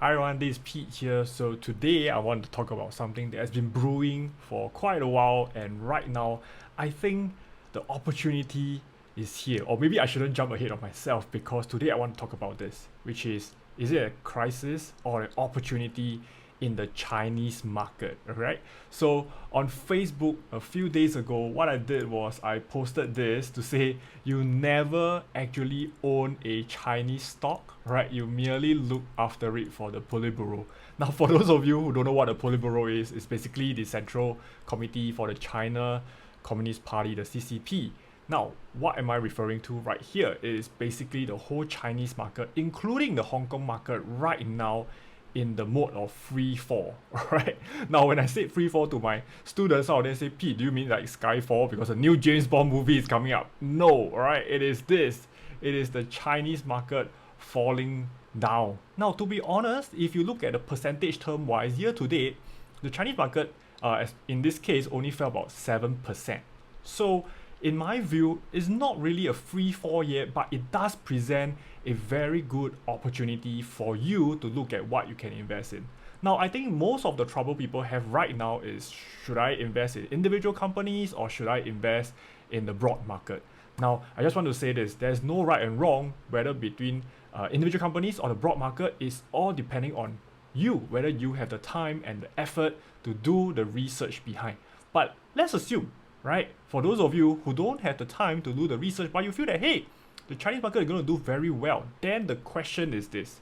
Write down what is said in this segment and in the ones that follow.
Hi everyone, this is Pete here. So today I want to talk about something that has been brewing for quite a while, and right now I think the opportunity is here. Or maybe I shouldn't jump ahead of myself, because today I want to talk about this, which is it a crisis or an opportunity in the Chinese market? Alright. So on Facebook a few days ago, what I did was I posted this to say you never actually own a Chinese stock, right? You merely look after it for the Politburo. Now, for those of you who don't know what the Politburo is, it's basically the Central Committee for the China Communist Party, the CCP. Now, what am I referring to right here is basically the whole Chinese market, including the Hong Kong market right now, in the mode of free fall. Alright. Now, when I say free fall to my students out, they say, Pete, do you mean like Skyfall because a new James Bond movie is coming up? No, alright, it is this. It is the Chinese market falling down. Now, to be honest, if you look at the percentage term wise, year to date, the Chinese market, as in this case, only fell about 7%. So, in my view, it's not really a free fall yet, but it does present a very good opportunity for you to look at what you can invest in. Now, I think most of the trouble people have right now is, should I invest in individual companies or should I invest in the broad market? Now, I just want to say this, there's no right and wrong, whether between individual companies or the broad market. Is all depending on you, whether you have the time and the effort to do the research behind. But let's assume, right, for those of you who don't have the time to do the research, but you feel that, hey, the Chinese market is going to do very well, then the question is this: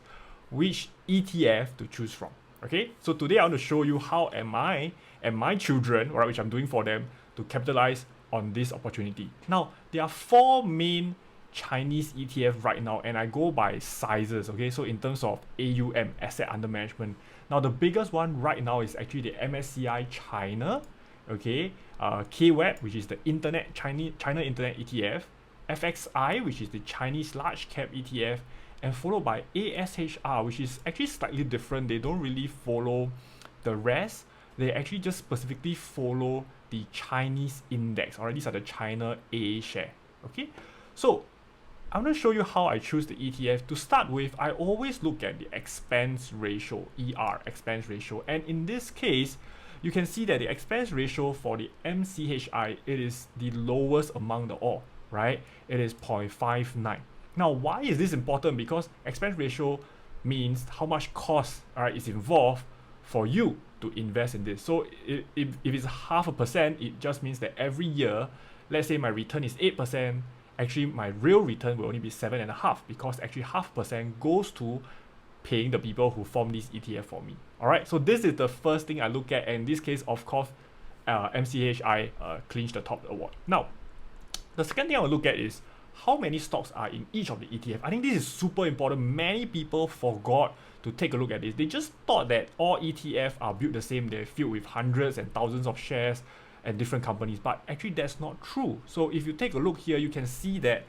which ETF to choose from? Okay, so today I want to show you how am I and my children, right, which I'm doing for them, to capitalize on this opportunity. Now, there are four main Chinese ETF right now, and I go by sizes. Okay, so in terms of AUM, asset under management, now the biggest one right now is actually the MSCI China. Okay, KWEB, which is the China Internet ETF, FXI, which is the Chinese large cap ETF, and followed by ASHR, which is actually slightly different. They don't really follow the rest. They actually just specifically follow the Chinese index. Alright, these are the China A share. Okay, so I'm going to show you how I choose the ETF. To start with, I always look at the expense ratio, ER, expense ratio, and in this case, you can see that the expense ratio for the MCHI, it is the lowest among the all, right? It is 0.59. Now, why is this important? Because expense ratio means how much cost, alright, is involved for you to invest in this. So if it's 0.5%, it just means that every year, let's say my return is 8%, actually my real return will only be 7.5%, because actually 0.5% goes to paying the people who form this ETF for me. Alright, so this is the first thing I look at, and in this case, of course, MCHI clinched the top award. Now, the second thing I will look at is how many stocks are in each of the ETF. I think this is super important. Many people forgot to take a look at this. They just thought that all ETF are built the same. They're filled with hundreds and thousands of shares and different companies, but actually that's not true. So if you take a look here, you can see that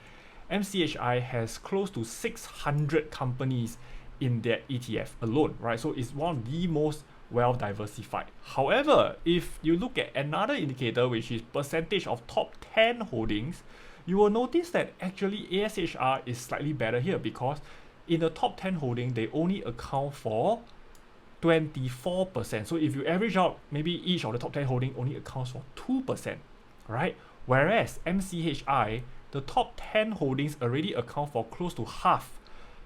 MCHI has close to 600 companies in their ETF alone, right? So it's one of the most well diversified. However, if you look at another indicator, which is percentage of top 10 holdings, you will notice that actually ASHR is slightly better here, because in the top 10 holding, they only account for 24%. So if you average out, maybe each of the top 10 holding only accounts for 2%, right? Whereas MCHI, the top 10 holdings already account for close to half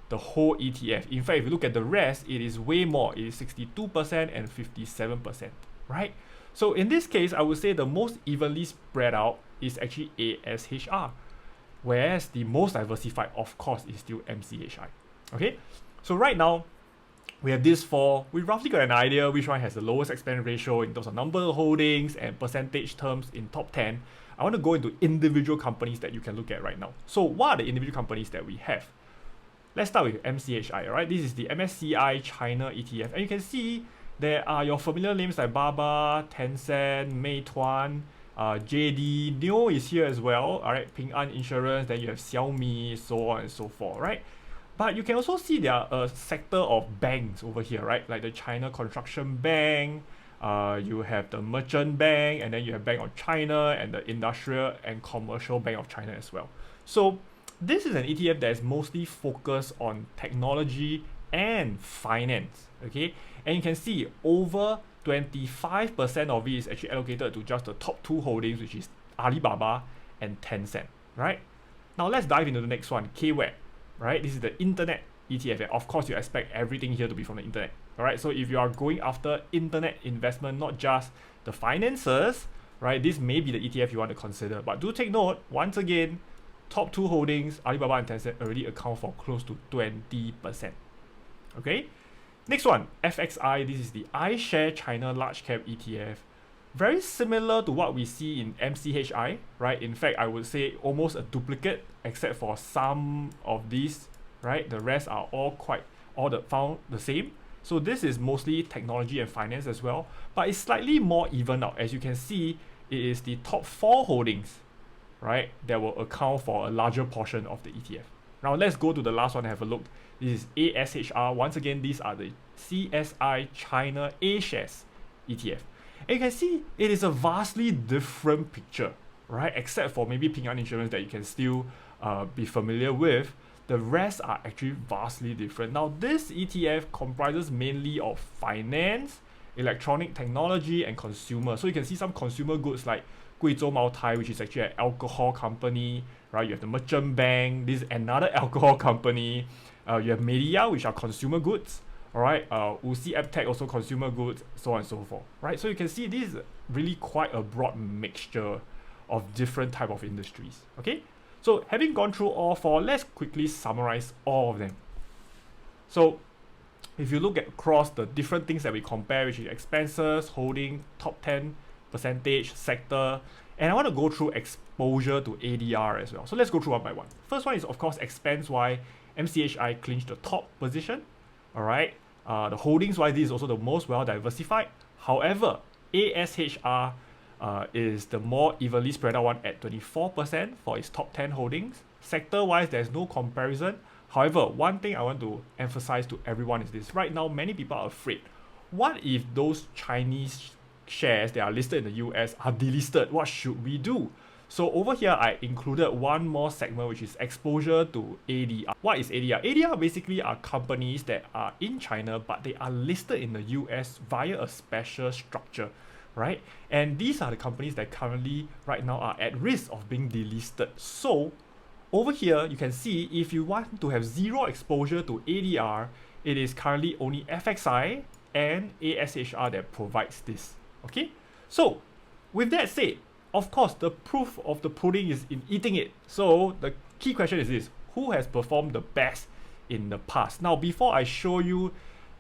the whole ETF. In fact, if you look at the rest, it is way more. It is 62% and 57%, right? So in this case, I would say the most evenly spread out is actually ASHR, whereas the most diversified, of course, is still MCHI. Okay, so right now, we have these four. We roughly got an idea which one has the lowest expense ratio in terms of number of holdings and percentage terms in top 10. I want to go into individual companies that you can look at right now. So what are the individual companies that we have? Let's start with MCHI, alright? This is the MSCI China ETF. And you can see there are your familiar names like Baba, Tencent, Meituan, JD, Neo is here as well, alright? Ping An Insurance, then you have Xiaomi, so on and so forth, right? But you can also see there are a sector of banks over here, right? Like the China Construction Bank, you have the Merchant Bank, and then you have Bank of China and the Industrial and Commercial Bank of China as well. So this is an ETF that is mostly focused on technology and finance. Okay, and you can see over 25% of it is actually allocated to just the top two holdings, which is Alibaba and Tencent. Right, now let's dive into the next one, KWEB. Right, this is the internet ETF. Of course, you expect everything here to be from the internet. Alright, so if you are going after internet investment, not just the finances, right, this may be the ETF you want to consider. But do take note, once again, top two holdings, Alibaba and Tencent, already account for close to 20%. Okay, next one, FXI. This is the iShare China Large Cap ETF. Very similar to what we see in MCHI, right? In fact, I would say almost a duplicate, except for some of these, right? The rest are found the same. So this is mostly technology and finance as well, but it's slightly more even out. As you can see, it is the top four holdings, right, that will account for a larger portion of the ETF. Now let's go to the last one and have a look. This is ASHR. Once again, these are the CSI China A-Shares ETF. And you can see it is a vastly different picture, right? Except for maybe Ping An Insurance that you can still be familiar with. The rest are actually vastly different. Now, this ETF comprises mainly of finance, electronic technology, and consumer. So you can see some consumer goods like Guizhou Maotai, which is actually an alcohol company, right? You have the Merchant Bank, this is another alcohol company. You have Media, which are consumer goods, all right? Wuxi AppTech, also consumer goods, so on and so forth, right? So you can see this is really quite a broad mixture of different type of industries, okay? So having gone through all four, let's quickly summarize all of them. So if you look at across the different things that we compare, which is expenses, holding, top 10 percentage, sector, and I want to go through exposure to ADR as well. So let's go through one by one. First one is, of course, expense-wise, MCHI clinched the top position. All right. The holdings-wise, this is also the most well-diversified. However, ASHR is the more evenly spread out one at 24% for its top 10 holdings. Sector-wise, there's no comparison. However, one thing I want to emphasize to everyone is this. Right now, many people are afraid. What if those Chinese shares that are listed in the US are delisted? What should we do? So over here, I included one more segment, which is exposure to ADR. What is ADR? ADR basically are companies that are in China, but they are listed in the US via a special structure, right? And these are the companies that currently right now are at risk of being delisted. So over here, you can see if you want to have zero exposure to ADR, it is currently only FXI and ASHR that provides this. Okay, so with that said, of course, the proof of the pudding is in eating it. So the key question is this: who has performed the best in the past? Now, before I show you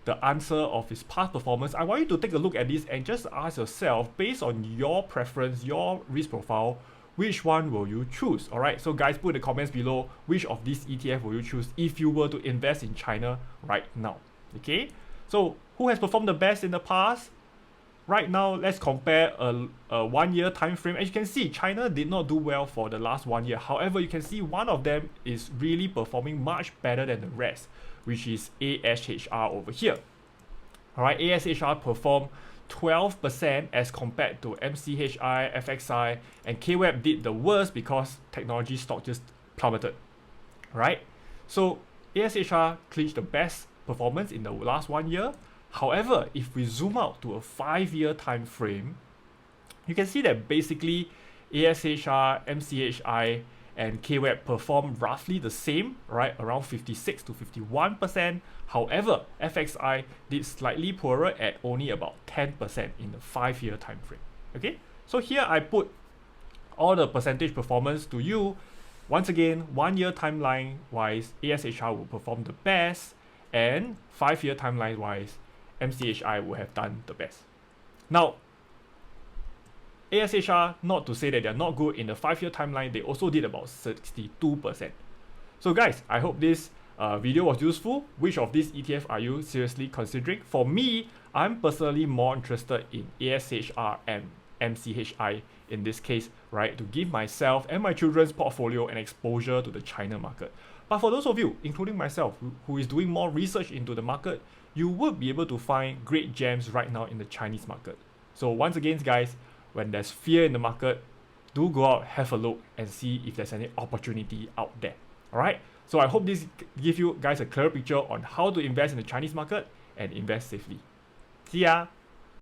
the answer of his past performance, I want you to take a look at this and just ask yourself, based on your preference, your risk profile, which one will you choose? All right, so guys, put in the comments below which of these ETF will you choose if you were to invest in China right now. Okay, so who has performed the best in the past? Right now, let's compare a 1 year time frame. As you can see, China did not do well for the last 1 year. However, you can see one of them is really performing much better than the rest, which is ASHR over here. All right, ASHR performed 12% as compared to MCHI, FXI, and KWEB did the worst because technology stock just plummeted. Right? So ASHR clinched the best performance in the last 1 year. However, if we zoom out to a 5-year time frame, you can see that basically ASHR, MCHI, and KWEB perform roughly the same, right? Around 56 to 51%. However, FXI did slightly poorer at only about 10% in the 5-year time frame. Okay, so here I put all the percentage performance to you. Once again, 1 year timeline wise, ASHR will perform the best, and 5-year timeline wise, MCHI would have done the best. Now, ASHR, not to say that they're not good, in the 5-year timeline, they also did about 62%. So guys, I hope this video was useful. Which of these ETF are you seriously considering? For me, I'm personally more interested in ASHR and MCHI in this case, right, to give myself and my children's portfolio an exposure to the China market. But for those of you, including myself, who is doing more research into the market, you would be able to find great gems right now in the Chinese market. So once again, guys, when there's fear in the market, do go out, have a look, and see if there's any opportunity out there. Alright, So I hope this give you guys a clearer picture on how to invest in the Chinese market and invest safely. See ya!